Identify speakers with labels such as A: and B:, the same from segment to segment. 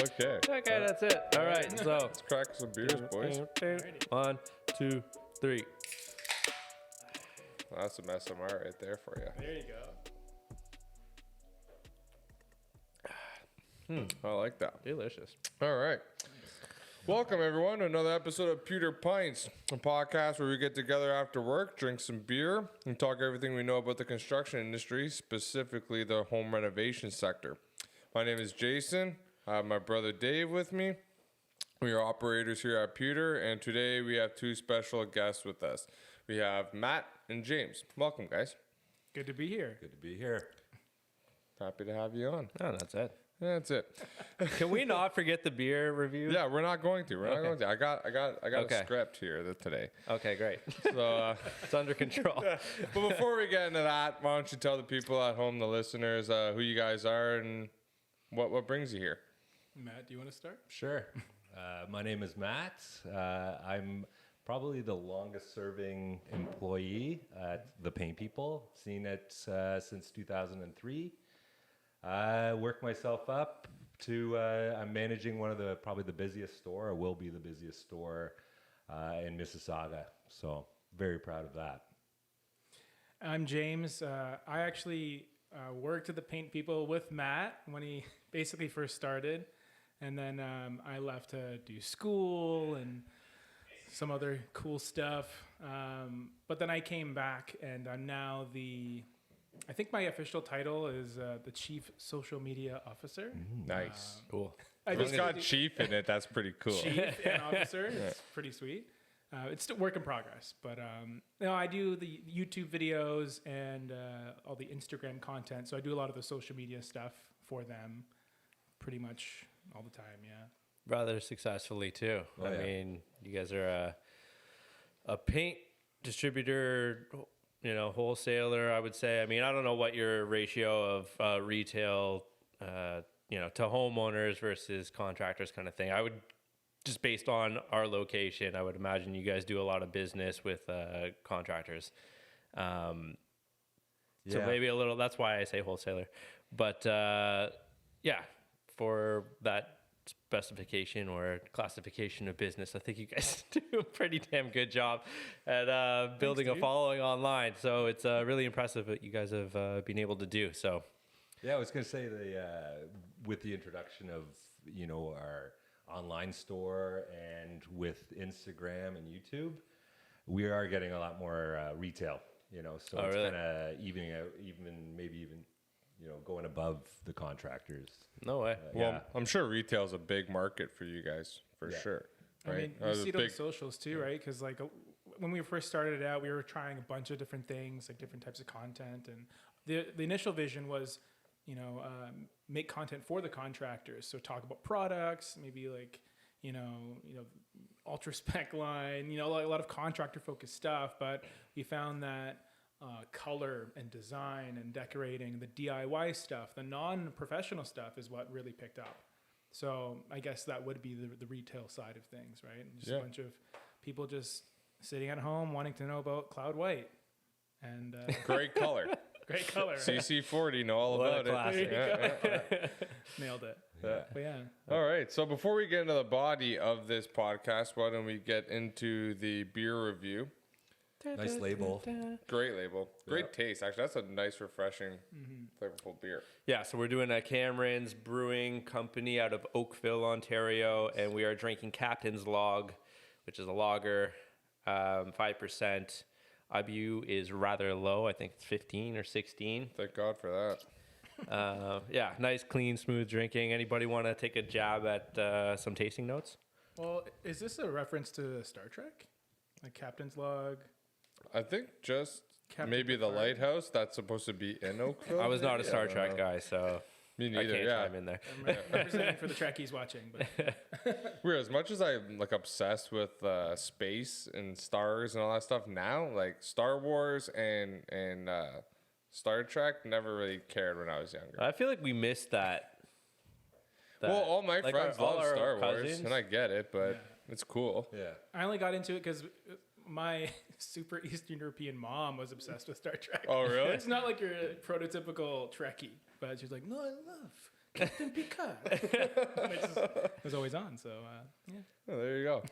A: Okay.
B: Okay, that's it. All right, so
A: Let's crack some beers, boys.
B: 1, 2, 3.
A: Well, that's some SMR right there for you.
C: There you go.
A: I like that.
B: Delicious.
A: All right. Welcome, everyone, to another episode of PEWTER.pints, a podcast where we get together after work, drink some beer, and talk everything we know about the construction industry, specifically the home renovation sector. My name is Jason. I have my brother Dave with me. We are operators here at PEWTER, and today we have two special guests with us. We have Matt and James. Welcome, guys.
C: Good to be here.
D: Good to be here.
A: Happy to have you on.
B: Oh, that's it.
A: That's it.
B: Can we not forget the beer review?
A: Yeah, we're not going to. We're not going to. I got
B: Okay.
A: a script here today.
B: Okay, great.
A: So,
B: It's under control.
A: but before we get into that, why don't you tell the people at home, the listeners, who you guys are and what brings you here?
C: Matt, do you want to start?
D: Sure. My name is Matt. I'm probably the longest serving employee at the Paint People. Seen it since 2003. I work myself up to, I'm managing one of probably the busiest store, or will be the busiest store in Mississauga. So very proud of that.
C: I'm James. I actually worked at the Paint People with Matt when he basically first started. And then I left to do school and some other cool stuff. But then I came back and I'm now I think my official title is the Chief Social Media Officer.
A: Nice.
B: Cool.
C: I
A: If it's
C: just
A: got chief in it, that's pretty cool.
C: Chief and Officer. It's pretty sweet. It's still work in progress. But I do the YouTube videos and all the Instagram content. So I do a lot of the social media stuff for them pretty much all the time, yeah.
B: Rather successfully, too.
D: Oh,
B: I
D: yeah.
B: mean, you guys are a paint distributor, wholesaler, I would say. I mean, I don't know what your ratio of retail, to homeowners versus contractors kind of thing. I would, just based on our location, I would imagine you guys do a lot of business with contractors. So
D: Yeah.
B: maybe a little, that's why I say wholesaler. But for that specification or classification of business, I think you guys do a pretty damn good job at building a
C: dude.
B: following online. So it's really impressive what you guys have been able to do. So
D: Yeah, I was going to say with the introduction of, our online store and with Instagram and YouTube, we are getting a lot more retail, so
B: Oh,
D: it's
B: really?
D: kind of evening out, maybe even going above the contractors.
B: no way.
A: Well, I'm sure retail is a big market for you guys, for sure. Right?
C: I mean, you see it on socials too, right? Because when we first started out, we were trying a bunch of different things, like different types of content. And the initial vision was, make content for the contractors. So talk about products, maybe ultra spec line, a lot of contractor focused stuff. But we found that color and design and decorating, the DIY stuff, the non-professional stuff is what really picked up. So I guess that would be the retail side of things, right? Just a bunch of people just sitting at home wanting to know about Cloud White. And
A: Great color.
C: great color.
A: CC40, know all
B: What a
A: about it.
B: classic.
A: Yeah.
C: Nailed it.
A: Yeah.
C: But yeah.
A: All right. So before we get into the body of this podcast, why don't we get into the beer review?
D: Nice label.
A: Great label. Great
D: Yeah.
A: taste. Actually, that's a nice, refreshing, flavorful beer.
B: Yeah, so we're doing a Cameron's Brewing Company out of Oakville, Ontario, and we are drinking Captain's Log, which is a lager, 5%. IBU is rather low. I think it's 15 or 16.
A: Thank God for that.
B: Nice, clean, smooth drinking. Anybody want to take a jab at some tasting notes?
C: Well, is this a reference to Star Trek? Like Captain's Log?
A: I think just
C: Captain
A: maybe the
C: Picard.
A: lighthouse that's supposed to be in Oakville.
B: I was not a
A: maybe?
B: Star
A: I don't
B: Trek
A: know.
B: guy, so
A: Me
B: I
A: neither.
B: can't
A: Yeah.
B: chime in there.
C: I'm representing for the Trekkies watching. But
A: Weird. As much as I'm obsessed with space and stars and all that stuff now, like Star Wars and Star Trek, never really cared when I was younger.
B: I feel like we missed that.
A: Well, all my
B: like
A: friends
B: all
A: love
B: our
A: Star Wars,
B: cousins-
A: and I get it, but
C: Yeah.
A: it's cool.
D: Yeah.
C: I only got into it because my super Eastern European mom was obsessed with Star Trek.
A: Oh, really?
C: It's not like your prototypical Trekkie, but she's like, no, I love Captain Picard. It was always on, so yeah.
A: Oh, there you go.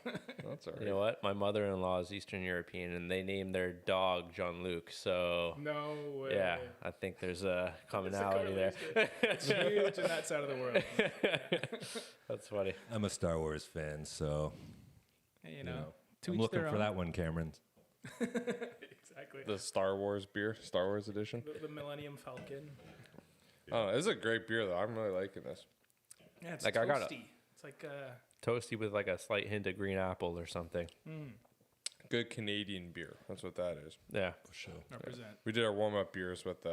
A: That's all right.
B: You know what? My mother-in-law is Eastern European, and they named their dog Jean-Luc. So
C: No way.
B: yeah, I think there's a commonality there.
C: It's huge in that side of the world.
B: That's funny.
D: I'm a Star Wars fan, so
C: Hey,
D: you know,
C: to
D: I'm
C: each
D: looking
C: their
D: for
C: own.
D: that one, Cameron.
C: Exactly.
A: The Star Wars beer, Star Wars edition.
C: The Millennium Falcon.
A: Oh, this is a great beer though. I'm really liking this.
C: Yeah, it's
B: Like,
C: toasty.
B: I got
C: It's like
B: Toasty with like a slight hint of green apple or something.
A: Good Canadian beer. That's what that is.
B: Yeah.
D: For sure.
C: represent.
A: We did our warm up beers with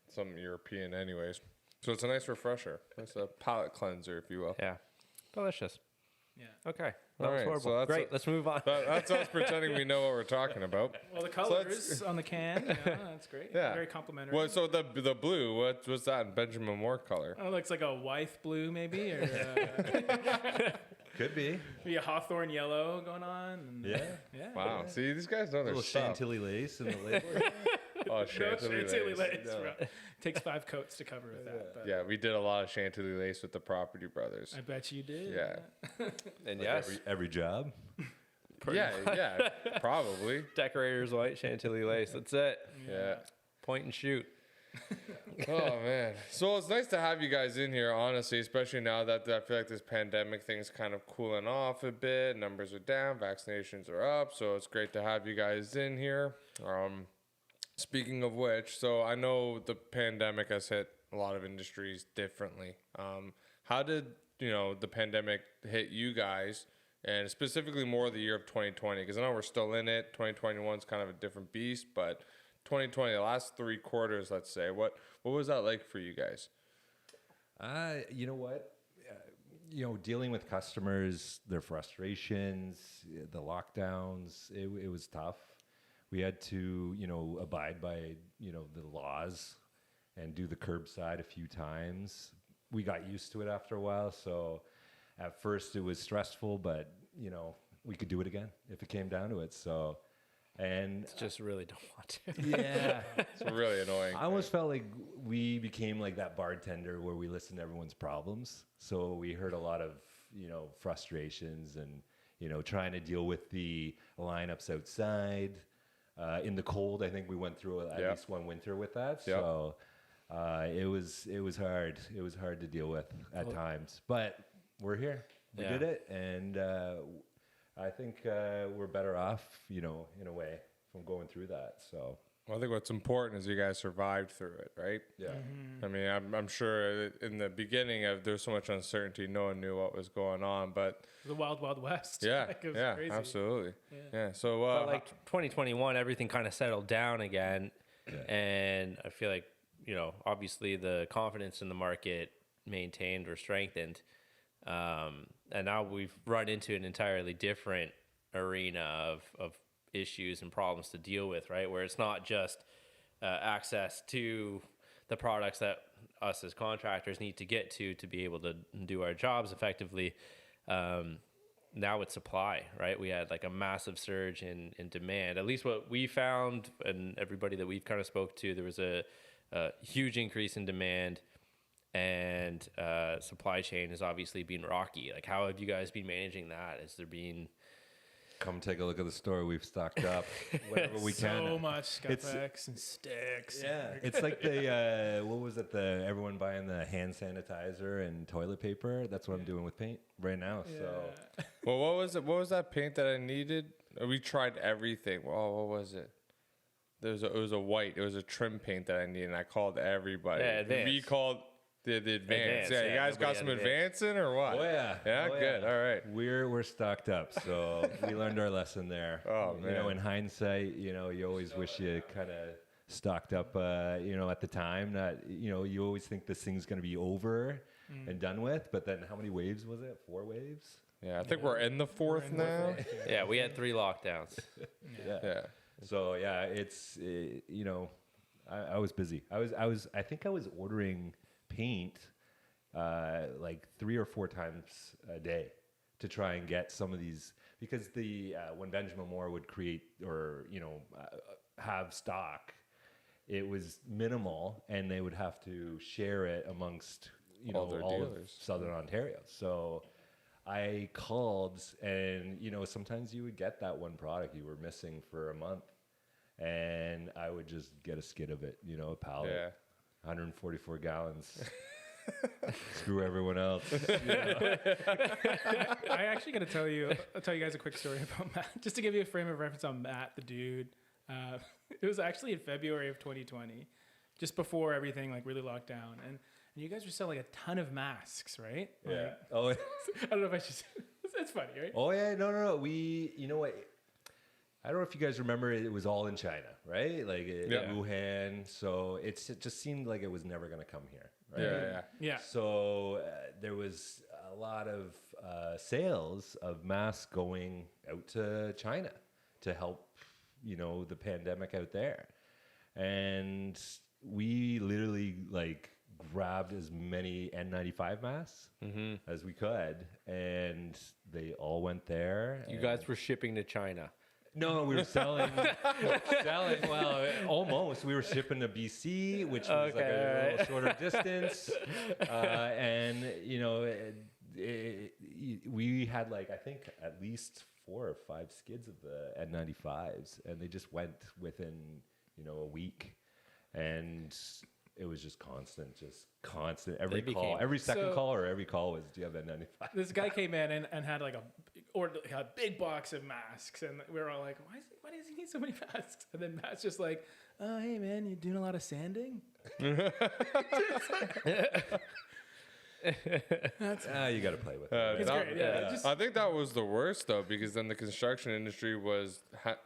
A: some European, anyways. So it's a nice refresher. It's a palate cleanser, if you will.
B: Yeah. Delicious.
C: Yeah.
B: Okay. That
A: All
B: was
A: right,
B: horrible.
A: so that's
B: Great. Let's move on.
A: That's us pretending we know what we're talking about.
C: Well, the
A: let's-
C: colors on the can, that's great.
A: Yeah.
C: Very complimentary.
A: Well, so the blue, what was that? Benjamin Moore color.
C: Oh, it looks like a Wythe blue, maybe, or
D: Could be.
C: maybe a Hawthorne yellow going on. And,
D: Yeah.
C: Yeah.
A: Wow. See, these guys know
D: A
A: their
D: little
A: stuff.
D: Chantilly lace in the label.
A: Oh,
C: No
A: Chantilly
C: Chantilly
A: lace.
C: lace,
A: No.
C: bro. Takes 5 coats to cover with that. But
A: Yeah, we did a lot of Chantilly lace with the Property Brothers.
C: I bet you did.
A: Yeah.
B: And
D: Like
B: yes,
D: every job.
A: Yeah, probably.
B: decorator's white Chantilly lace. That's it.
A: Yeah.
B: Point and shoot.
A: Oh man. So it's nice to have you guys in here, honestly, especially now that I feel like this pandemic thing's kind of cooling off a bit. Numbers are down, vaccinations are up, so it's great to have you guys in here. Speaking of which, so I know the pandemic has hit a lot of industries differently. How did the pandemic hit you guys, and specifically more the year of 2020? Because I know we're still in it. 2021 is kind of a different beast, but 2020, the last 3 quarters, let's say, what was that like for you guys?
D: You know what? Dealing with customers, their frustrations, the lockdowns, it was tough. We had to, abide by, the laws and do the curbside a few times. We got used to it after a while. So at first it was stressful, but, we could do it again if it came down to it. So, and
B: Just really don't want to.
D: yeah,
A: It's really annoying.
D: I almost felt like we became like that bartender where we listened to everyone's problems. So we heard a lot of, frustrations and, trying to deal with the lineups outside. In the cold, I think we went through at least one winter with that.
A: Yep.
D: So it was hard. It was hard to deal with at times. But we're here. We
B: Yeah.
D: did it, and I think we're better off, in a way, from going through that. So
A: Well, I think what's important is you guys survived through it, right?
D: yeah.
A: I mean, I'm sure in the beginning there's so much uncertainty, no one knew what was going on, but
C: The Wild Wild West.
A: yeah,
C: Like, it was
A: yeah,
C: crazy.
A: absolutely,
C: Yeah.
A: yeah. So,
B: But like 2021, everything kind of settled down again, and I feel like obviously the confidence in the market maintained or strengthened, and now we've run into an entirely different arena of issues and problems to deal with, right? Where it's not just access to the products that us as contractors need to get to be able to do our jobs effectively. Now it's supply, right? We had like a massive surge in demand. At least what we found, and everybody that we've kind of spoke to, there was a huge increase in demand, and supply chain has obviously been rocky. Like, how have you guys been managing that? Has there been...
D: Come take a look at the store. We've stocked up whatever we can.
C: So much
D: It's-
C: Scuffex and sticks.
D: Yeah, it's like the what was it? The everyone buying the hand sanitizer and toilet paper. That's what I'm doing with paint right now. So
C: Yeah.
A: well, what was it? What was that paint that I needed? We tried everything. Well, what was it? It was a white. It was a trim paint that I needed, and I called everybody.
B: Yeah, Advance.
A: We called the advance.
B: Advance,
A: Yeah, you
B: yeah,
A: guys
B: nobody
A: got some
B: had
A: advance in or what?
D: oh yeah,
A: Yeah,
D: oh,
A: good. All right.
D: We're stocked up. So we learned our lesson there.
A: Oh, man.
D: In hindsight, you always wish you kind of stocked up. At the time, not you always think this thing's going to be over and done with, but then how many waves was it? 4 waves.
A: Yeah, I think we're in the 4th
C: in the
A: now.
B: Yeah, we had 3 lockdowns.
A: Yeah.
D: So yeah, it's I was busy. I think I was ordering paint like 3 or 4 times a day to try and get some of these, because when Benjamin Moore would create or have stock, it was minimal, and they would have to share it amongst
A: All their
D: all of
A: dealers.
D: Southern Ontario. So I called, and sometimes you would get that one product you were missing for a month, and I would just get a skid of it, a pallet,
A: Yeah.
D: 144 gallons. Screw everyone else.
C: I actually got to tell you guys a quick story about Matt, just to give you a frame of reference on Matt, the dude. It was actually in February of 2020, just before everything like really locked down, and you guys were selling a ton of masks, right?
D: Yeah.
C: Like,
D: Oh.
C: I don't know if I should. It's funny, right?
D: Oh yeah. No. We. You know what? I don't know if you guys remember. It was all in China, right? Like Wuhan. So it just seemed like it was never going to come here. Right?
A: Yeah.
C: Yeah.
D: So there was a lot of sales of masks going out to China to help, the pandemic out there. And we literally grabbed as many N95 masks as we could, and they all went there.
B: You guys were shipping to China.
D: No, we were selling. Well, almost. We were shipping to BC, which was like a little shorter distance, and we had I think at least 4 or 5 skids of the N95s, and they just went within a week, and it was just constant. Every call, every second call or every call was, "Do you have N95?"
C: This guy came in and had a big box of masks, and we were all like, why does he need so many masks? And then Matt's just like, oh, hey man, you doing a lot of sanding?
D: You got to play with it.
C: It's great, yeah.
A: I think that was the worst though, because then the construction industry was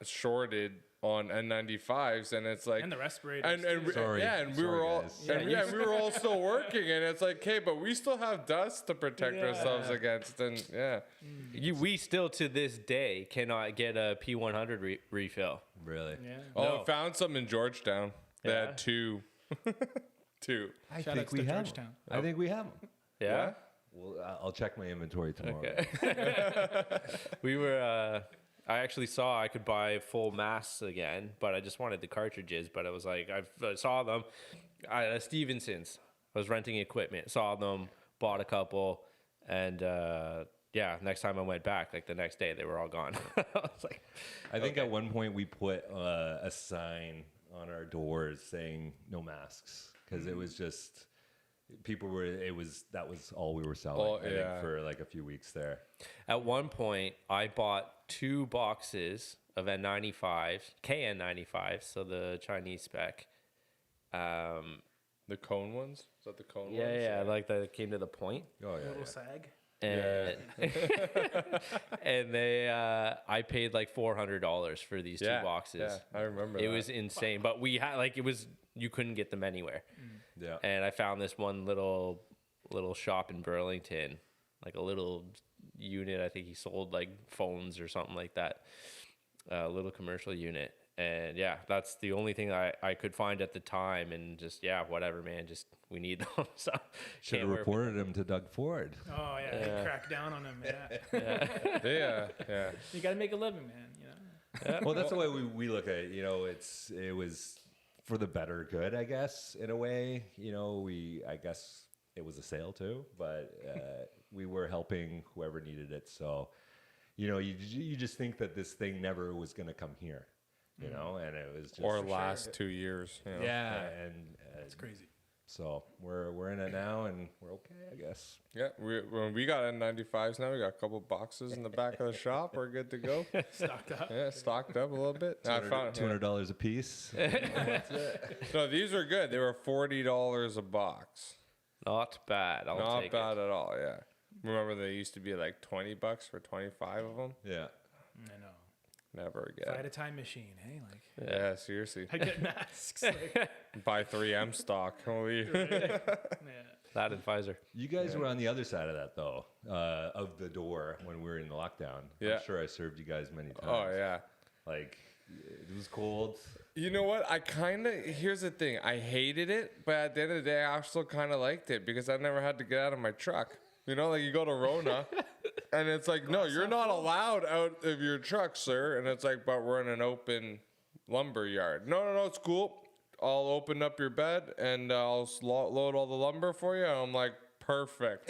A: shorted on N95s, and it's like,
C: And the respirators.
A: and
C: too.
D: Sorry.
A: we were all
D: guys.
A: we were all still working, and it's like, okay, but we still have dust to protect
C: Yeah.
A: ourselves against, and
B: We still to this day cannot get a P100 refill.
D: Really?
C: Yeah.
A: Oh,
B: No.
A: I found some in Georgetown. They
B: Yeah.
A: had 2. 2.
D: I
C: Shout
D: think
C: outs
D: we
C: to
D: have
C: Georgetown.
D: them. I think we have them.
B: Yeah.
D: Well, I'll check my inventory tomorrow.
B: We were. I actually saw I could buy full masks again, but I just wanted the cartridges. But it was like I saw them at Stevenson's. I was renting equipment, saw them, bought a couple, and next time I went back, the next day they were all gone. I was like,
D: I think at one point we put a sign on our doors saying no masks, because it was just that was all we were selling for a few weeks there.
B: at one point I bought 2 boxes of N95s, KN95s, so the Chinese spec.
A: The cone ones? Is that the cone ones?
B: Yeah, that came to the point.
D: Oh yeah.
C: Little sag.
B: And, and they, I paid $400 for these 2 boxes.
A: Yeah, I remember
B: It
A: that.
B: was insane, but we had you couldn't get them anywhere.
D: Yeah.
B: And I found this one little shop in Burlington, a little unit. I think he sold phones or something like that, a little commercial unit. And yeah, that's the only thing I could find at the time. And just, whatever, man, just we need them. So
D: Should have
B: can't work with
D: reported him to Doug Ford.
C: Oh yeah, crack down on him. Yeah.
A: Yeah.
C: You gotta make a living, man.
D: Well, that's the way we look at it. It was for the better good, I guess, in a way. I guess it was a sale too, but we were helping whoever needed it. So, you just think that this thing never was going to come here, and it was just
A: Or last 2 years.
D: Yeah, and
C: It's crazy.
D: so we're in it now, and we're okay, I guess.
A: Yeah, when we got N95s now, we got a couple boxes in the back of the shop. We're good to go.
C: Stocked up.
A: Yeah, stocked up a little bit. I found
D: $200 a piece.
A: No, these are good. They were $40 a box.
B: Not bad. I'll
A: Not
B: take
A: bad
B: it.
A: at all. Yeah. Remember they used to be $20 for 25 of them.
D: Yeah.
C: I know.
A: Never
C: If I had
A: again.
C: a time machine, hey,
A: Yeah, seriously.
C: I get masks.
A: Buy 3M stock. Holy.
C: Yeah.
B: That and Pfizer.
D: You guys were on the other side of that, though, of the door when we were in the lockdown.
A: Yeah.
D: I'm sure I served you guys many times.
A: Oh yeah.
D: It was cold.
A: You know what? Here's the thing. I hated it, but at the end of the day, I still kind of liked it because I never had to get out of my truck. You go to Rona, and it's no, you're not allowed out of your truck, sir. And it's but we're in an open lumber yard. No, it's cool. I'll open up your bed and I'll load all the lumber for you. And I'm like, perfect.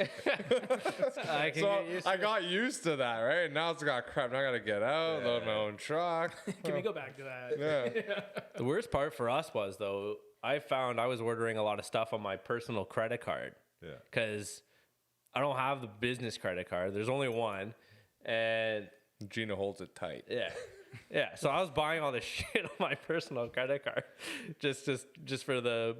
B: I can
A: So
B: get used
A: I
B: to
A: got used to that, right? Now it's got crap. Now I got to get out, load my own truck.
C: Can we go back to that?
A: Yeah.
B: The worst part for us was, though, I found I was ordering a lot of stuff on my personal credit card.
D: Yeah.
B: Because I don't have the business credit card. There's only one. And
A: Gina holds it tight.
B: yeah. Yeah. So I was buying all this shit on my personal credit card just for the,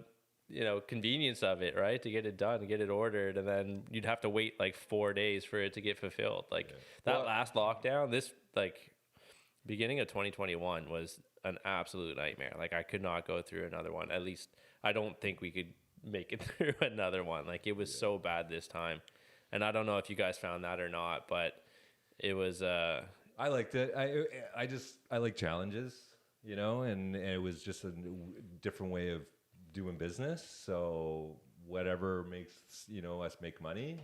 B: convenience of it, right? To get it done, get it ordered. And then you'd have to wait like 4 days for it to get fulfilled. Like that last lockdown, this beginning of 2021 was an absolute nightmare. Like I could not go through another one. At least I don't think we could make it through another one. Like it was so bad this time. And I don't know if you guys found that or not, but it was
D: I liked it. I like challenges, and it was just a different way of doing business. So whatever makes us make money.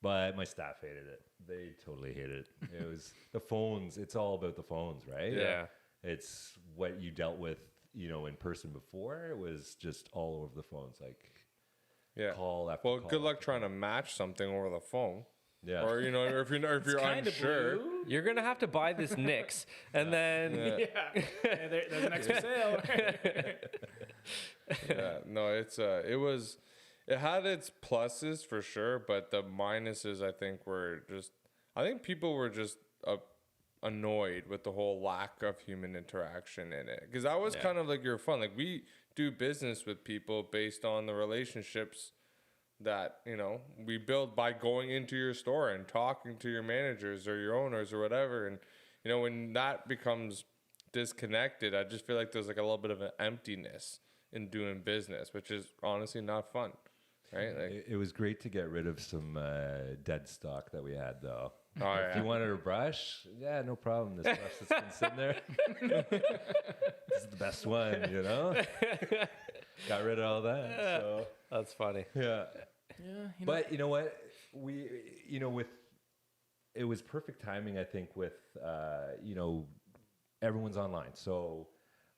D: But my staff hated it. They totally hated it. It was the phones. It's all about the phones, right?
B: Yeah.
D: It's what you dealt with, in person before. It was just all over the phones, like call after
A: Well,
D: call
A: good luck
D: after
A: trying to match something over the phone.
D: Yeah.
A: Or if you're
C: Kinda
A: unsure.
C: blue.
B: you're going to have to buy this Nix and then
C: Yeah. There's an extra sale.
A: Yeah, no, it had its pluses for sure, but the minuses I think people were just annoyed with the whole lack of human interaction in it, because that was kind of like your fun. Like we do business with people based on the relationships that we build by going into your store and talking to your managers or your owners or whatever. And when that becomes disconnected, I just feel like there's like a little bit of an emptiness in doing business, which is honestly not fun, right? Like,
D: It was great to get rid of some dead stock that we had, though.
A: Oh, yeah.
D: If you wanted a brush, yeah, no problem. This brush that's been sitting there, this is the best one, Got rid of all that. So
B: that's funny.
D: yeah,
C: Yeah.
D: but you know what? It was perfect timing, I think, with everyone's online, so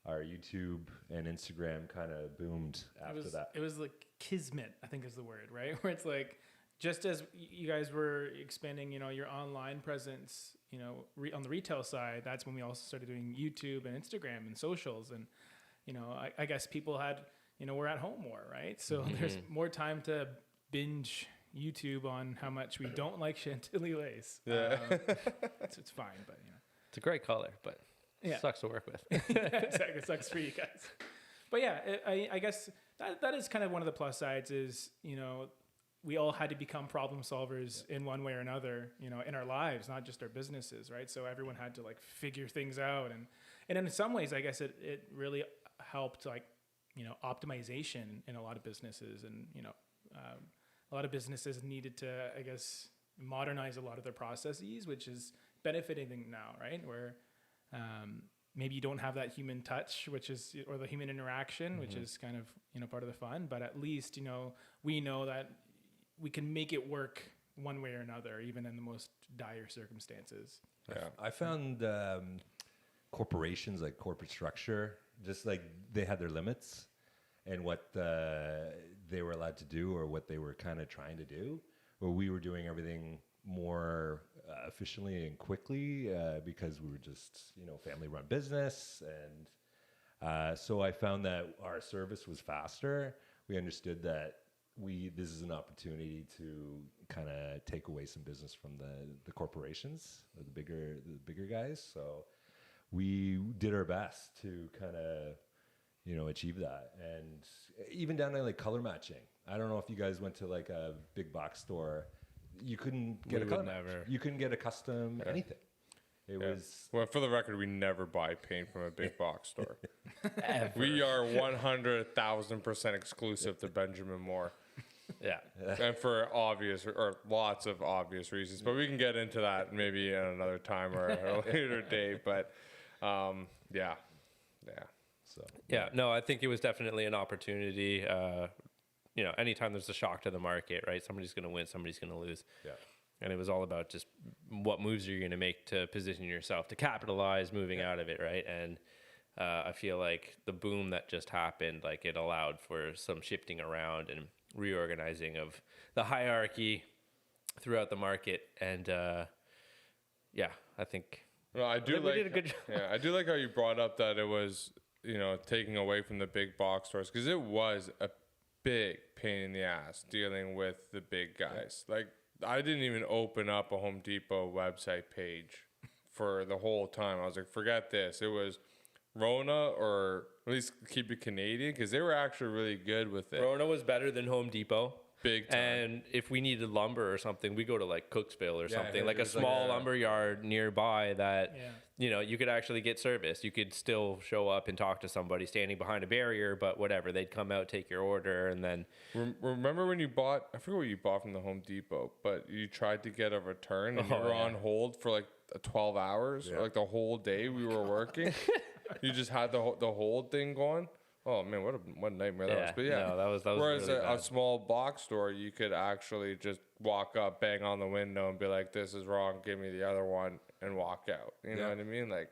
D: our YouTube and Instagram kind of boomed after that.
C: It was like kismet, I think is the word, right? Where it's like, just as you guys were expanding, your online presence, on the retail side, that's when we also started doing YouTube and Instagram and socials. And, I guess people had, we're at home more, right? So there's more time to binge YouTube on how much we don't like Chantilly lace.
A: Yeah.
C: It's fine, but,
B: It's a great color, but
C: Yeah.
B: sucks to work with.
C: Exactly. It sucks for you guys. But yeah, I guess that is kind of one of the plus sides is, we all had to become problem solvers in one way or another, in our lives, not just our businesses, right? So everyone had to like figure things out. And in some ways, I guess it really helped like, optimization in a lot of businesses. And, a lot of businesses needed to, I guess, modernize a lot of their processes, which is benefiting them now, right? Where maybe you don't have that human touch, or the human interaction, which is kind of, part of the fun. But at least, we know that we can make it work one way or another, even in the most dire circumstances.
A: Yeah.
D: I found corporations, like corporate structure, just like they had their limits and what they were allowed to do or what they were kind of trying to do, where we were doing everything more efficiently and quickly because we were just, family-run business. And so I found that our service was faster. We understood that this is an opportunity to kind of take away some business from the corporations, or the bigger guys. So we did our best to kind of, achieve that. And even down to like color matching. I don't know if you guys went to like a big box store. You couldn't get a color match. You couldn't get a custom anything. It was.
A: Well, for the record, we never buy paint from a big box store. We are 100,000% exclusive to Benjamin Moore.
B: Yeah.
A: And for lots of obvious reasons, but we can get into that maybe at another time or a later date. But yeah.
D: So
B: Yeah, no, I think it was definitely an opportunity. Anytime there's a shock to the market, right? Somebody's going to win, somebody's going to lose.
D: Yeah.
B: And it was all about just what moves you're going to make to position yourself to capitalize moving out of it, right? And I feel like the boom that just happened, like it allowed for some shifting around and reorganizing of the hierarchy throughout the market. And yeah, I think
A: Well, I do
B: we did a good job.
A: Yeah, I do like how you brought up that it was, you know, taking away from the big box stores, because it was a big pain in the ass dealing with the big guys. Like, I didn't even open up a Home Depot website page for the whole time. I was like, forget this. It was Rona, or at least keep it Canadian, because they were actually really good with it.
B: Rona was better than Home Depot.
A: Big time.
B: And if we needed lumber or something, we go to like Cooksville or
D: Yeah, I
B: something,
D: heard
B: like a
D: there's like
B: small
D: a-
B: lumber yard nearby that,
C: Yeah.
B: you know, you could actually get service. You could still show up and talk to somebody standing behind a barrier, but whatever, they'd come out, take your order, and then
A: Remember when you bought, I forget what you bought from the Home Depot, but you tried to get a return and you
B: Oh,
A: were
B: yeah.
A: on hold for like 12 hours, or like the whole day we were working. You just had the hold thing going. Oh man, what a nightmare that was.
B: Yeah,
A: But yeah,
B: no, that was
A: whereas
B: really
A: a
B: bad.
A: small box store, you could actually just walk up, bang on the window, and be like, "This is wrong. Give me the other one," and walk out. You know
D: Yeah.
A: what I mean? Like,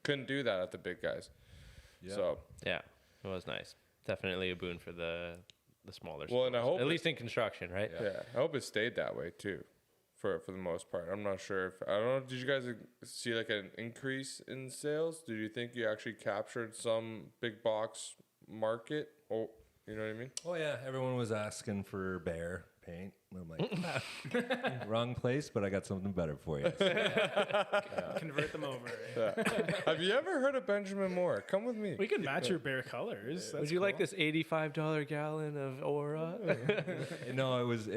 A: couldn't do that at the big guys.
D: Yeah.
A: So
B: yeah, it was nice. Definitely a boon for the smaller
A: Well, and I
B: stores.
A: hope
B: at
A: it-
B: least in construction, right?
A: yeah, I hope it stayed that way too, for the most part. I'm not sure if, I don't know. Did you guys see like an increase in sales? Did you think you actually captured some big box market? Oh, you know what I mean?
D: Oh yeah, everyone was asking for bear paint. I'm like, wrong place, but I got something better for you.
C: Convert them over.
A: Have you ever heard of Benjamin Moore? Come with me.
C: We can match your bear colors. That's
B: Would you like
C: cool.
B: this $85 gallon of Aura?
D: No, it was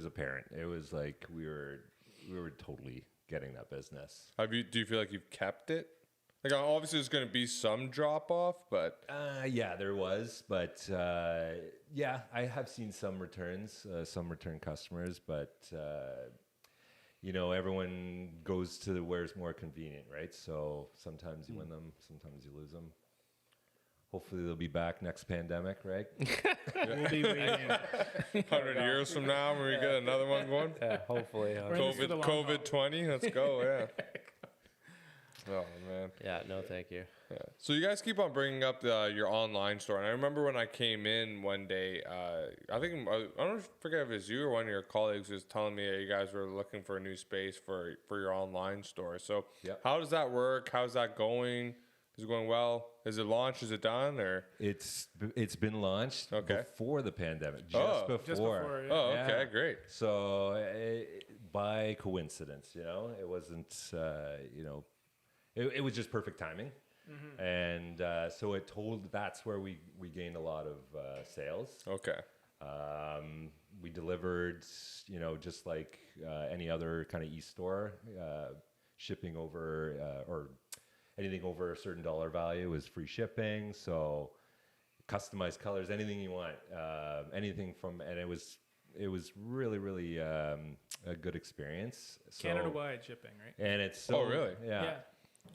D: apparent. It was like we were totally getting that business.
A: Do you feel like you've kept it? Like, obviously there's going to be some drop off, but
D: Yeah, there was, but yeah, I have seen some returns, some return customers, but you know, everyone goes to where it's more convenient, right? So sometimes you win them, sometimes you lose them. Hopefully they'll be back next pandemic, right?
C: We'll be waiting.
A: 100 years from now when we get another one going,
B: Yeah, hopefully.
C: We're in this for the long haul.
A: COVID 20, let's go, yeah. Oh man.
B: Yeah, no, thank you.
A: Yeah. So you guys keep on bringing up your online store, and I remember when I came in one day, I don't forget if it was you or one of your colleagues was telling me that you guys were looking for a new space for your online store. So
D: Yep.
A: how does that work? How's that going? Is it going well? Is it launched? Is it done? Or
D: It's been launched
A: Okay.
D: before the pandemic,
A: Oh.
D: just
C: Just
D: before.
C: before, yeah.
A: oh, okay,
D: Yeah.
A: great.
D: So by coincidence, you know, it wasn't, you know, it was just perfect timing. And so that's where we gained a lot of sales.
A: Okay.
D: We delivered, you know, just like any other kind of e-store, shipping over or anything over a certain dollar value is free shipping. So customized colors, anything you want, anything from, and it was really, really a good experience. So,
C: Canada-wide shipping, right?
D: and it's so,
A: Oh, really?
D: Yeah.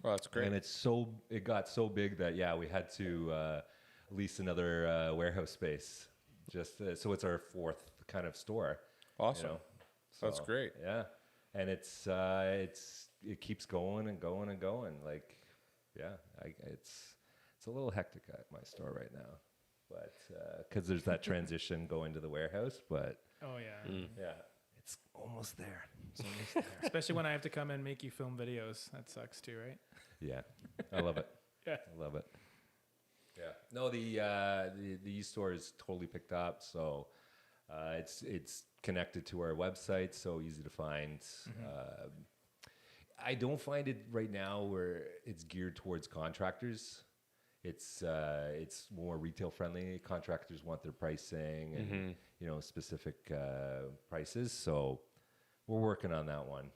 A: Well, that's great.
D: And it got so big that we had to lease another warehouse space. Just so it's our fourth kind of store.
A: Awesome.
D: You know?
A: That's
D: So,
A: great.
D: Yeah, and it keeps going and going and going. Like, yeah, it's a little hectic at my store right now, but because there's that transition going to the warehouse. But
C: Oh yeah.
D: yeah, it's almost there. It's almost there.
C: Especially when I have to come and make you film videos. That sucks too, right?
D: Yeah, I love it.
C: Yeah.
D: I love it. Yeah. No, the e-store is totally picked up. So it's connected to our website, so easy to find. I don't find it right now where it's geared towards contractors. It's more retail friendly. Contractors want their pricing and you know, specific prices. So we're working on that one.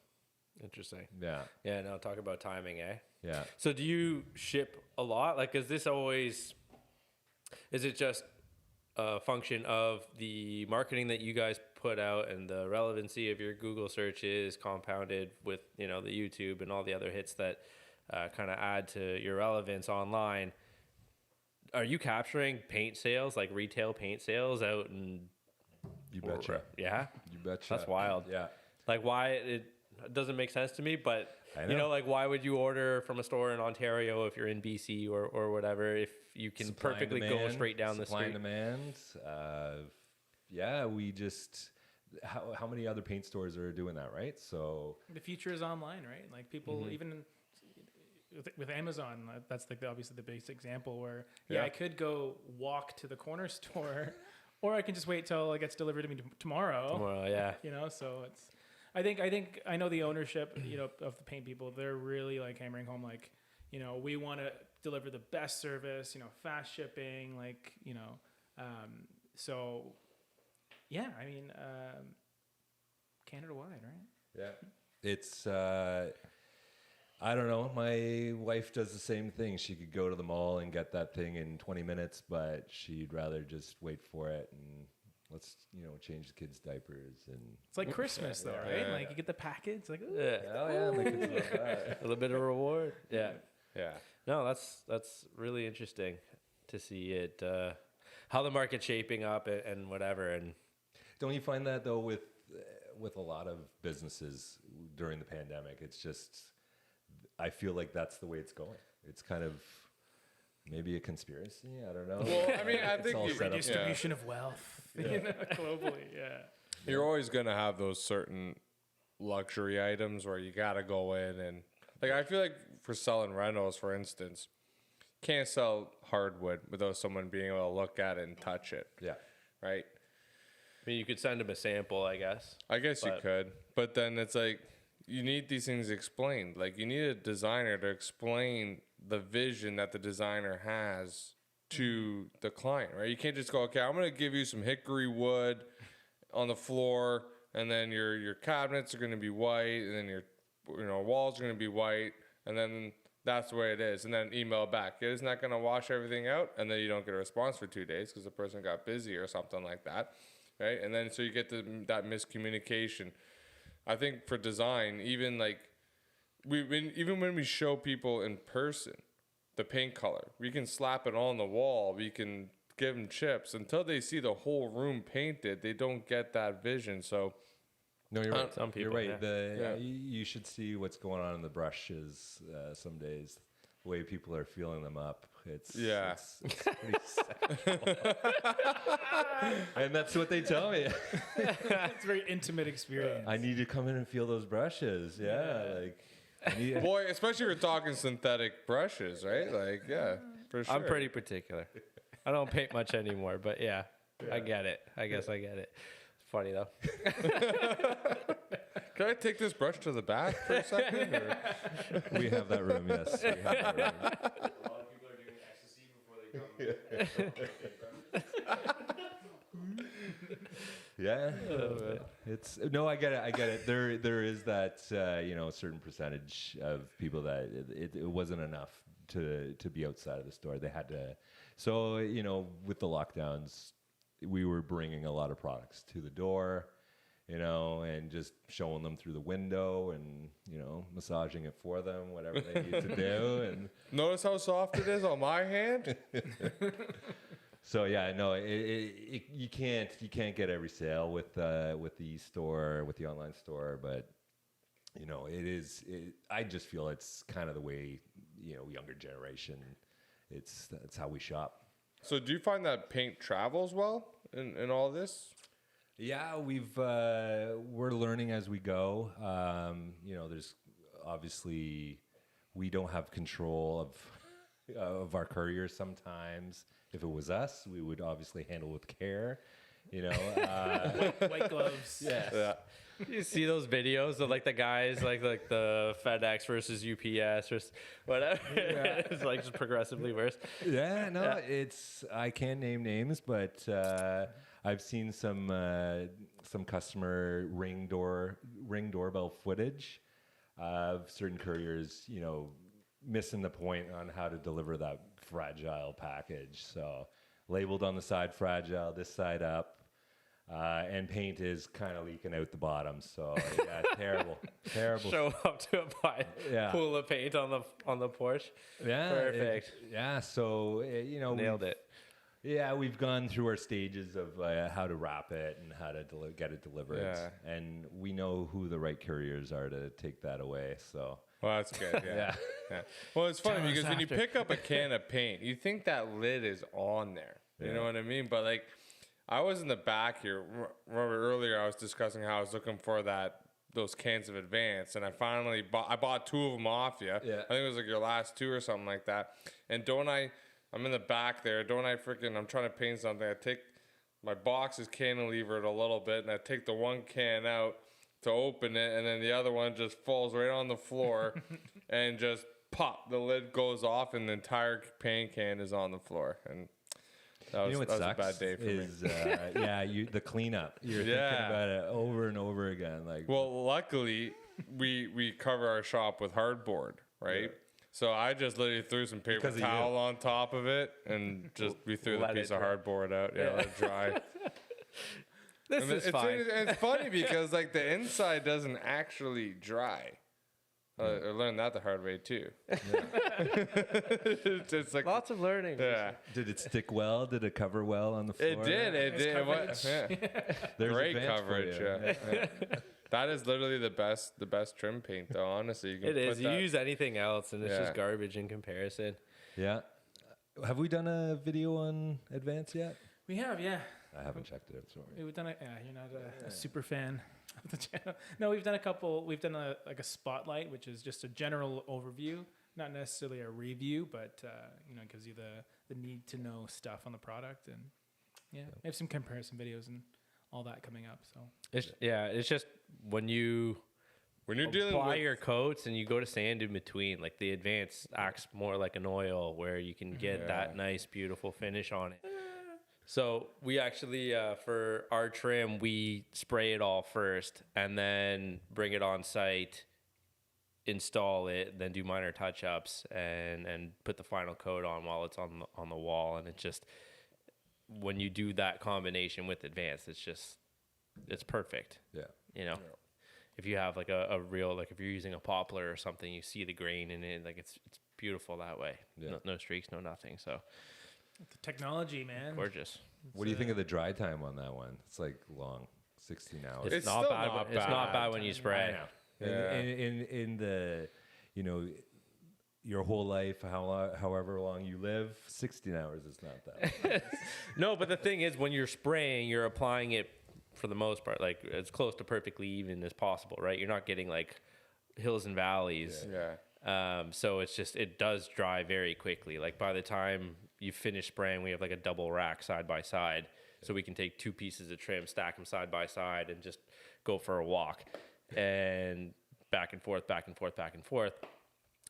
B: Interesting.
D: Yeah.
B: Yeah, no, talk about timing, eh?
D: Yeah.
B: So do you ship a lot? Like, is it just a function of the marketing that you guys put out and the relevancy of your Google searches compounded with, you know, the YouTube and all the other hits that kind of add to your relevance online? Are you capturing paint sales, like retail paint sales out in...
D: You betcha.
B: Yeah?
D: You betcha.
B: That's wild.
D: Yeah.
B: Like, why... doesn't make sense to me. But
D: I
B: you know,
D: know.
B: like why would you order from a store in Ontario if you're in BC or whatever if you can
D: Supply and
B: perfectly go
D: demand,
B: straight down the
D: supply
B: street?
D: and demand. Yeah, we just how many other paint stores are doing that, right? So
C: The future is online, right? Like people, even with Amazon, that's like obviously the biggest example where,
A: Yeah.
C: I could go walk to the corner store or I can just wait till it gets delivered to me tomorrow.
B: Well, yeah.
C: You know, so it's, I know the ownership, of the paint people, they're really like hammering home, like, we want to deliver the best service, fast shipping, like, so yeah, I mean, Canada wide, right?
D: yeah, it's I don't know. My wife does the same thing. She could go to the mall and get that thing in 20 minutes, but she'd rather just wait for it and let's change the kids' diapers and.
C: It's like Christmas though, right?
A: Yeah.
C: Like you get the package, it's like, ooh.
B: Yeah.
D: Oh yeah, my kids love that.
B: A little bit of reward. Yeah.
A: Yeah.
B: No, that's really interesting to see it, how the market's shaping up and whatever. And
D: Don't you find that though with a lot of businesses during the pandemic? It's just I feel like that's the way it's going. It's kind of maybe a conspiracy. I don't know.
A: Well, I mean, I
D: It's
A: think
D: all
A: you-
D: set up.
C: Redistribution of wealth, globally, yeah.
A: You're always going to have those certain luxury items where you got to go in and like I feel like for selling rentals, for instance, can't sell hardwood without someone being able to look at it and touch it,
D: Yeah.
A: right?
B: I mean, you could send them a sample, I guess.
A: I guess you
B: But-
A: could, but then it's like you need these things explained. Like you need a designer to explain the vision that the designer has to the client, right? You can't just go, okay, I'm going to give you some hickory wood on the floor, and then your cabinets are going to be white, and then your walls are going to be white, and then that's the way it is, and then email back. It is not going to wash everything out, and then you don't get a response for 2 days because the person got busy or something like that, right? And then so you get that miscommunication. I think for design, even like even when we show people in person the paint color, we can slap it on the wall, we can give them chips until they see the whole room painted. They don't get that vision. So
D: No, you're right.
B: Some people,
D: you're right.
B: yeah.
D: You should see what's going on in the brushes some days. The way people are feeling them up. It's pretty sexual. And that's what they tell me.
C: It's a very intimate experience.
D: I need to come in and feel those brushes. Yeah. Like I need,
A: boy, especially if we're talking synthetic brushes, right? Like, yeah, for sure.
B: I'm pretty particular. I don't paint much anymore, but yeah, I get it. I guess I get it. It's funny though.
A: Can I take this brush to the bath for a second? Or?
D: we have that room, yes. We have that room.
B: A lot of people are doing ecstasy before they come.
D: Yeah, it's no. I get it. I get it. There is that certain percentage of people that it wasn't enough to be outside of the store. They had to. So with the lockdowns, we were bringing a lot of products to the door, and just showing them through the window and massaging it for them, whatever they need to do, and.
A: Notice how soft it is on my hand?
D: So yeah, no, you can't get every sale with the store, with the online store, but I just feel it's kind of the way younger generation. That's how we shop.
A: So do you find that paint travels well in all this?
D: Yeah, we're learning as we go. There's obviously we don't have control of our courier sometimes. If it was us, we would obviously handle with care,
C: White gloves.
A: Yeah.
B: You see those videos of like the guys like the FedEx versus UPS or whatever. It's like just progressively worse.
D: Yeah, no, I can't name names, but I've seen some customer ring doorbell footage of certain couriers, missing the point on how to deliver that fragile package. So labeled on the side fragile, this side up, and paint is kind of leaking out the bottom. So yeah, terrible.
B: Show up to a pool of paint on the porch.
D: Yeah,
B: Perfect.
D: So
B: Nailed it.
D: Yeah, we've gone through our stages of how to wrap it and how to get it delivered,
A: Yeah.
D: and we know who the right couriers are to take that away. So
A: Well, that's good. Yeah. Yeah. Well, it's funny
B: Tell us
A: because when you
B: after.
A: pick up a can of paint, you think that lid is on there. You know what I mean? But like, I was in the back here. Remember earlier I was discussing how I was looking for those cans of Advance, and I finally bought 2 of them off you.
D: Yeah.
A: I think it was like your last 2 or something like that. And I'm in the back there. I'm trying to paint something. I take my box is cantilevered a little bit, and I take the one can out to open it, and then the other one just falls right on the floor, and just pop. The lid goes off, and the entire paint can is on the floor. And that was,
D: you know what
A: that was
D: sucks
A: a bad day for me.
D: is the cleanup. You're
A: Yeah.
D: thinking about it over and over again. Like,
A: Well, luckily, we cover our shop with hardboard, right?
D: Yeah.
A: So I just literally threw some paper
D: Because of you.
A: towel on top of it, and we threw the
B: Let
A: piece
B: it
A: of
B: dry.
A: hardboard out. Yeah, let it dry.
B: This
A: And
B: is fine.
A: it's funny because like the inside doesn't actually dry. I learned that the hard way too. It's like
B: Lots of learning.
A: yeah,
D: did it stick well? Did it cover well on the floor?
A: it did. It
C: Nice
A: did.
C: coverage.
A: Yeah.
D: There's
A: Great
D: Advance for
A: coverage.
D: you.
A: Yeah. That is literally the best trim paint, though. Honestly, you can
B: It is.
A: put
B: You
A: that-
B: use anything else, and it's
A: Yeah.
B: just garbage in comparison.
D: Yeah. Have we done a video on Advance yet?
C: We have, yeah.
D: I haven't checked it out. Sorry.
C: We've done you're not a super fan of the channel. No, we've done a couple. We've done a spotlight, which is just a general overview, not necessarily a review, but it gives you the need to know stuff on the product, and we have some comparison videos and all that coming up. So
B: It's just when you're
A: dealing
B: apply
A: with
B: your coats and you go to sand in between, like the Advance acts more like an oil where you can get that nice, beautiful finish on it. So we actually, for our trim, we spray it all first and then bring it on site, install it, then do minor touch-ups and put the final coat on while it's on the wall. And it just, when you do that combination with Advance, it's perfect.
D: Yeah.
B: You know, if you have like a real, like if you're using a poplar or something, you see the grain in it, like it's beautiful that way.
D: Yeah.
B: No streaks, no nothing. So
C: the technology, man.
B: gorgeous.
D: What do you think of the dry time on that one? It's like long, 16 hours.
A: It's
B: not
A: still
B: bad.
A: not
B: It's not
A: bad.
B: bad when you spray.
A: Yeah.
D: In the, your whole life, however long you live, 16 hours is not that long.
B: No, but the thing is, when you're spraying, you're applying it for the most part, like as close to perfectly even as possible, right? You're not getting like hills and valleys.
A: yeah.
B: So it does dry very quickly. Like by the time you finish spraying, we have like a double rack side by side. So we can take 2 pieces of trim, stack them side by side, and just go for a walk and back and forth, back and forth, back and forth.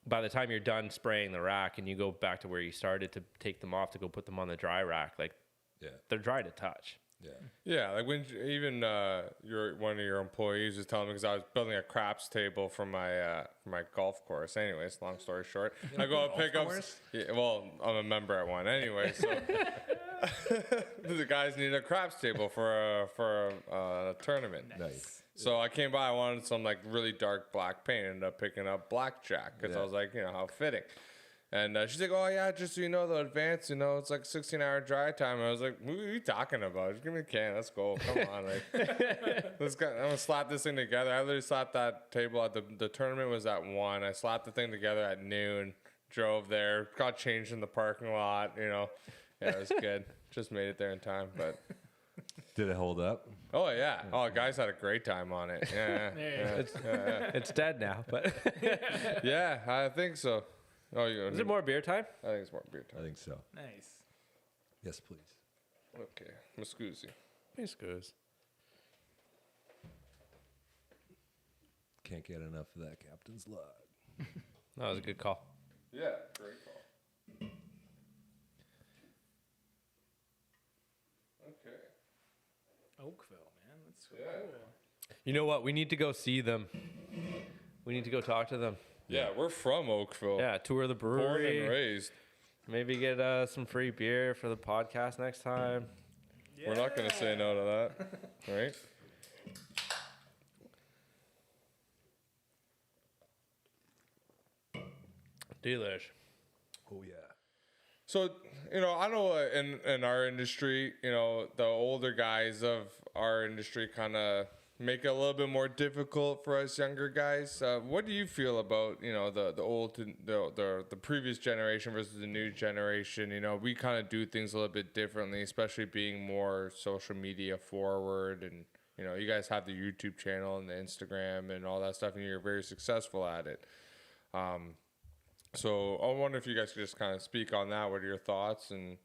B: By the time you're done spraying the rack and you go back to where you started to take them off to go put them on the dry rack, like they're dry to touch.
D: Yeah.
A: Yeah, like when even one of your employees was telling me, because I was building a craps table for my golf course. Anyways, long story short, I go and pick up. Yeah, well, I'm a member at one anyway, so the guys need a craps table for a tournament.
D: Nice.
A: So I came by. I wanted some like really dark black paint. Ended up picking up blackjack because I was like, how fitting. And she's like, oh, yeah, just so you know, the Advance, it's like 16-hour dry time. And I was like, what are you talking about? Just give me a can. Let's go. Come on. Like, I'm going to slap this thing together. I literally slapped that table at the tournament was at 1. I slapped the thing together at noon, drove there, got changed in the parking lot, Yeah, it was good. Just made it there in time. But,
D: Did it hold up?
A: oh, yeah. Oh, guys had a great time on it. Yeah.
B: It's dead now, but
A: Yeah, I think so. Oh,
B: is it more beer time?
A: I think it's more beer
D: I
A: time.
D: think so.
C: Nice.
D: Yes, please.
A: Okay. Muscusi.
B: It's good.
D: Can't get enough of that Captain's log.
B: That was a good call.
A: Yeah, great call. Okay.
C: Oakville, man. That's so
A: Yeah.
C: cool.
B: You know what? We need to go see them. We need to go talk to them.
A: Yeah, we're from Oakville.
B: Yeah, tour the
A: Born and
B: brewery.
A: raised.
B: Maybe get some free beer for the podcast next time.
A: We're not going to say no to that. Right?
B: Delish.
D: Oh, yeah.
A: So, I know in our industry, the older guys of our industry kind of make it a little bit more difficult for us younger guys. What do you feel about, the previous generation versus the new generation? We kind of do things a little bit differently, especially being more social media forward. And, you guys have the YouTube channel and the Instagram and all that stuff, and you're very successful at it. So I wonder if you guys could just kind of speak on that. What are your thoughts? And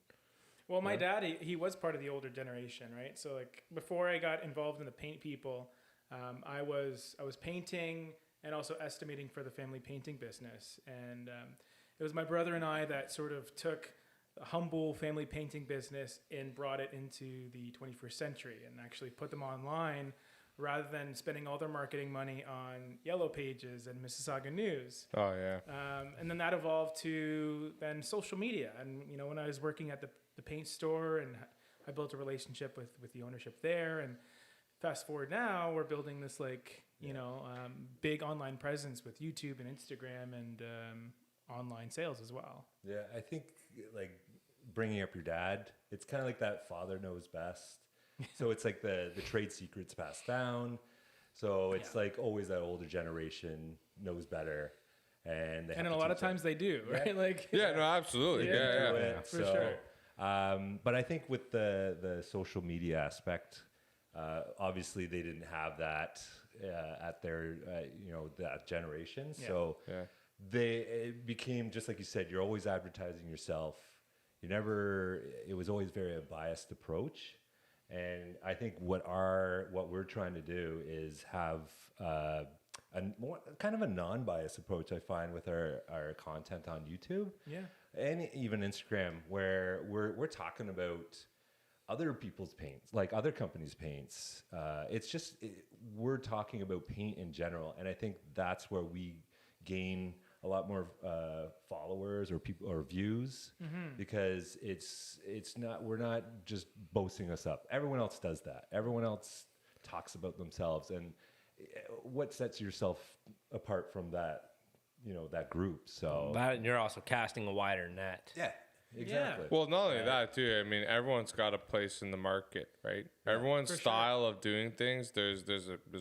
C: Well, my dad, he was part of the older generation, right? So like before I got involved in the paint people, I was painting and also estimating for the family painting business. And it was my brother and I that sort of took a humble family painting business and brought it into the 21st century and actually put them online rather than spending all their marketing money on Yellow Pages and Mississauga News.
A: Oh, yeah.
C: And then that evolved to then social media. And, when I was working at the paint store and I built a relationship with the ownership there. And fast forward now, we're building this big online presence with YouTube and Instagram and online sales as well.
D: Yeah, I think like bringing up your dad, it's kind of like that father knows best. So it's like the trade secrets passed down. So it's like always that older generation knows better. And
C: a lot of times they do, right? Like
A: no, absolutely. Yeah.
C: For sure.
D: But I think with the social media aspect, obviously they didn't have that at their that generation.
C: Yeah.
D: So it became just like you said. You're always advertising yourself. It was always very a biased approach. And I think what we're trying to do is have a more kind of a non-biased approach. I find with our content on YouTube, and even Instagram, where we're talking about other people's paints, like other companies' paints. We're talking about paint in general, and I think that's where we gain a lot more followers or people or views, because we're not just boasting us up. Everyone else does that. Everyone else talks about themselves, and what sets yourself apart from that, that group. So
B: and you're also casting a wider net.
D: yeah, exactly.
A: Well, not only that too. I mean, everyone's got a place in the market, right? Everyone's style of doing things. There's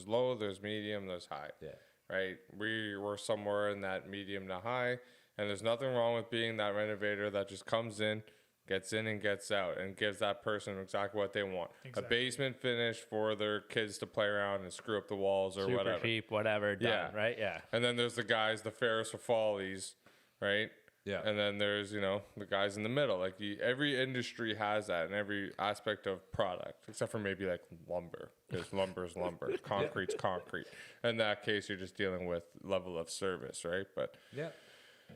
A: low, there's medium, there's high.
D: Yeah.
A: Right. We're somewhere in that medium to high, and there's nothing wrong with being that renovator that just comes in, gets in and gets out, and gives that person exactly what they want.
C: Exactly.
A: A basement finish for their kids to play around and screw up the walls or
B: Super
A: whatever.
B: cheap, whatever, done, right? Yeah.
A: And then there's the guys, the Ferris or Follies, right?
D: Yeah.
A: And then there's, the guys in the middle. Like every industry has that in every aspect of product, except for maybe like lumber. Because lumber's lumber, concrete's concrete. In that case, you're just dealing with level of service, right? But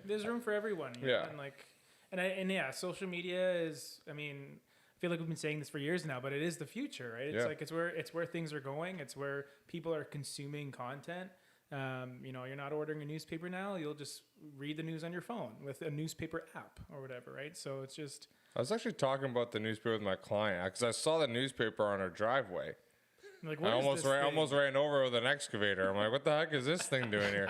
C: There's room for everyone. And social media is, I feel like we've been saying this for years now, but it is the future, right? It's where things are going. It's where people are consuming content. You're not ordering a newspaper now. You'll just read the news on your phone with a newspaper app or whatever, right? So it's just...
A: I was actually talking about the newspaper with my client because I saw the newspaper on her driveway.
C: Like,
A: I almost ran over with an excavator. I'm like, what the heck is this thing doing here?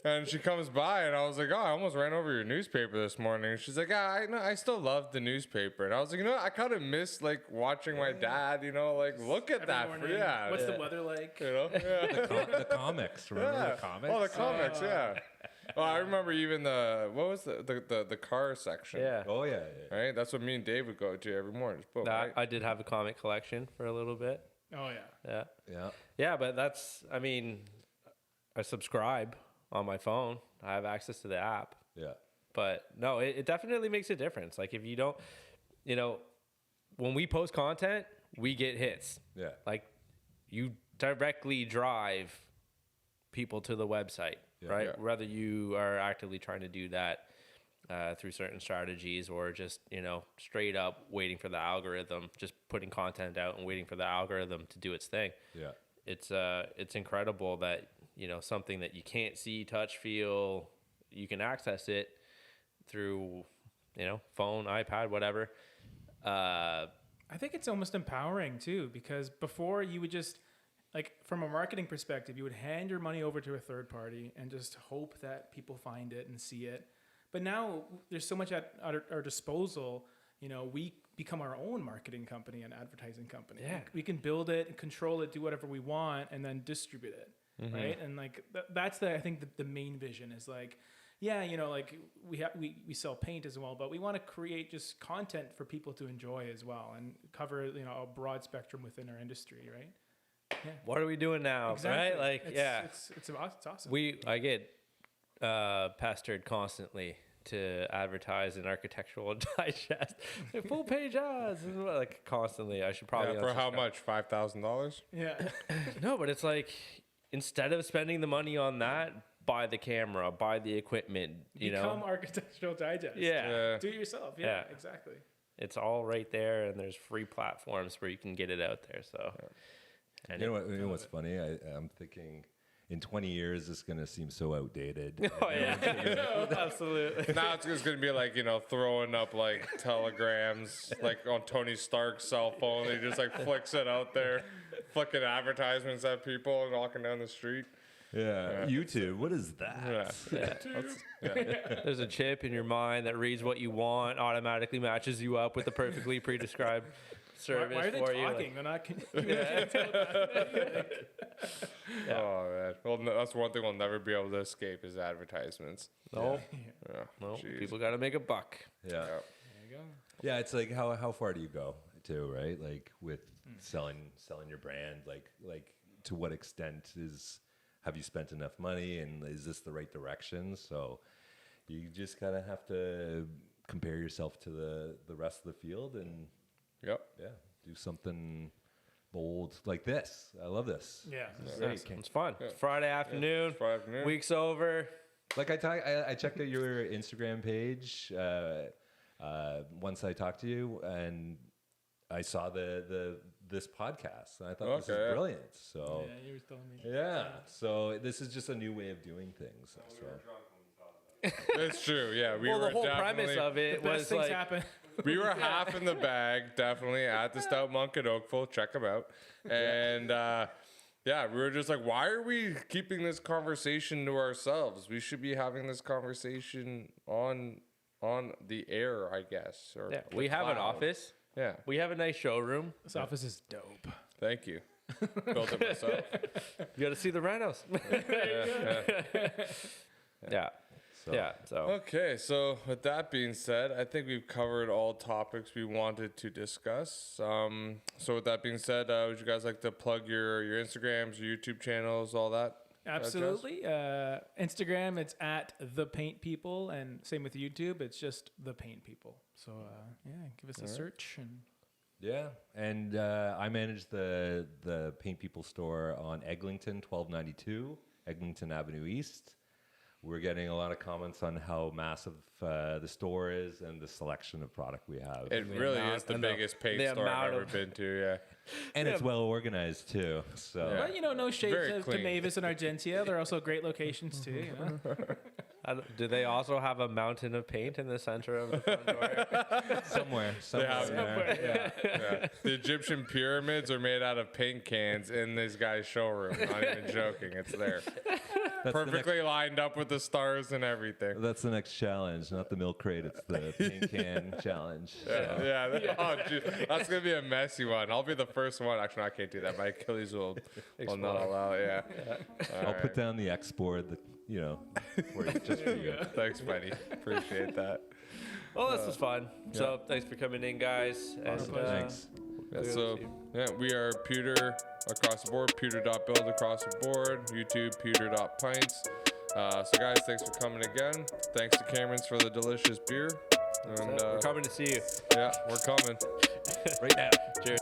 A: And she comes by, and I was like, oh, I almost ran over your newspaper this morning. And she's like, I still love the newspaper. And I was like, I kind of miss, like, watching my dad, look at that.
C: Morning, what's the weather like?
D: The comics. Remember the comics?
A: Oh, the comics, yeah. Well, I remember even the car section.
B: Yeah.
D: Oh, yeah.
A: Right? That's what me and Dave would go to every morning. Boom, right?
B: I did have a comic collection for a little bit.
C: Oh, yeah.
B: Yeah, but I subscribe on my phone. I have access to the app.
D: Yeah.
B: But no, it definitely makes a difference. Like if you don't, when we post content, we get hits.
D: Yeah.
B: Like you directly drive people to the website, right?
A: Yeah.
B: Whether you are actively trying to do that through certain strategies or just, straight up waiting for the algorithm, just putting content out and waiting for the algorithm to do its thing.
D: Yeah.
B: It's incredible that, something that you can't see, touch, feel, you can access it through, phone, iPad, whatever.
C: I think it's almost empowering too, because before you would just, like, from a marketing perspective, you would hand your money over to a third party and just hope that people find it and see it. But now there's so much at our disposal. You know, we become our own marketing company and advertising company.
B: Yeah.
C: We can build it and control it, do whatever we want, and then distribute it, right? And like that's I think the main vision is like, yeah, you know, like we sell paint as well, but we want to create just content for people to enjoy as well and cover, you know, a broad spectrum within our industry, right? Yeah.
B: What are we doing now?
C: Exactly.
B: Right? Like,
C: it's awesome.
B: I get pestered constantly to advertise an architectural digest, full page ads, like constantly. I should probably
A: for how
B: unsubscribe.
A: much? $5,000?
C: Yeah.
B: No, but it's like instead of spending the money on that, buy the camera, buy the equipment. You
C: Become
B: know,
C: Architectural Digest.
B: yeah.
C: Do it yourself. Yeah,
B: Yeah.
C: exactly.
B: It's all right there, and there's free platforms where you can get it out there. So, and
D: You know what's funny? I'm thinking in 20 years, it's going to seem so outdated.
B: oh yeah, absolutely.
A: Now it's just gonna be like, you know, throwing up like telegrams like on Tony Stark's cell phone. He just like flicks it out there, flicking advertisements at people and walking down the street.
D: Yeah. YouTube, what is that?
B: There's a chip in your mind that reads what you want, automatically matches you up with the perfectly pre-described service
C: Why are they
B: for you.
C: talking? They're not communicating.
A: Oh man. Well, that's one thing we'll never be able to escape is advertisements.
B: No,
A: Yeah.
B: no,
A: Jeez.
B: people got to make a buck.
D: Yeah.
C: There you go.
D: Yeah, it's like how far do you go too, right? Like with selling your brand, like to what extent have you spent enough money and is this the right direction? So you just kind of have to compare yourself to the rest of the field and
A: Yep.
D: do something bold like this. I love this.
C: Yeah.
D: This is
B: It's,
D: great.
B: it's fun. It's Friday afternoon.
A: Friday afternoon.
B: Week's over.
D: Like I checked out your Instagram page once I talked to you, and I saw this podcast, and I thought this is
A: Okay.
D: brilliant. So
C: Yeah, you were telling me.
D: so this is just a new way of doing things. So.
A: It's true. Yeah. We
B: Well,
A: were
B: the whole premise
A: definitely-
B: of it
C: Best
B: was
C: things
B: like,
C: happen.
A: We were half in the bag, definitely, at the Stout Monk at Oakville. Check them out. And we were just like, why are we keeping this conversation to ourselves? We should be having this conversation on the air, I guess. Or
B: yeah,
A: the
B: we have an
A: cloud.
B: office.
A: Yeah.
B: We have a nice showroom.
C: This office is dope.
A: Thank you. Built it myself.
B: You got to see the rhinos. Yeah.
D: So.
B: Yeah. So
A: Okay, so with that being said, I think we've covered all topics we wanted to discuss. So with that being said, would you guys like to plug your Instagrams, your YouTube channels, all that?
C: Absolutely. Instagram, it's at The Paint People, and same with YouTube, it's just The Paint People. So give us a search. And
D: Yeah, and I manage the Paint People store on Eglinton, 1292 Eglinton Avenue East. We're getting a lot of comments on how massive the store is and the selection of product we have.
A: It really is the
B: and the-
A: biggest paint
B: the
A: store I've
B: amount
A: ever
B: of-
A: been to, yeah.
D: And it's well organized too. So
A: Yeah.
C: But, you know, no shade
A: Very
C: to
A: clean.
C: Mavis and Argentia. They're also great locations, too, you know?
B: do they also have a mountain of paint in the center of the front door?
D: somewhere
A: have-
D: in there.
A: Yeah. The Egyptian pyramids are made out of paint cans in this guy's showroom. Not even joking. It's there.
D: That's
A: Perfectly lined up with the stars and everything.
D: That's the next challenge, not the milk crate. It's the paint can challenge. So.
A: Yeah. Oh, geez. That's going to be a messy one. I'll be the first one. Actually, no, I can't do that. My Achilles will not allow it. Yeah.
D: I'll put down the X board, just for you.
A: Thanks, buddy. Appreciate that.
B: Well, this was fun. So thanks for coming in, guys. And,
D: Thanks.
A: Yeah, so, we are Pewter across the board, pewter.build across the board, YouTube, pewter.pints. So, guys, thanks for coming again. Thanks to Cameron's for the delicious beer. And
B: we're coming to see you
A: yeah, we're coming.
B: right now. Cheers.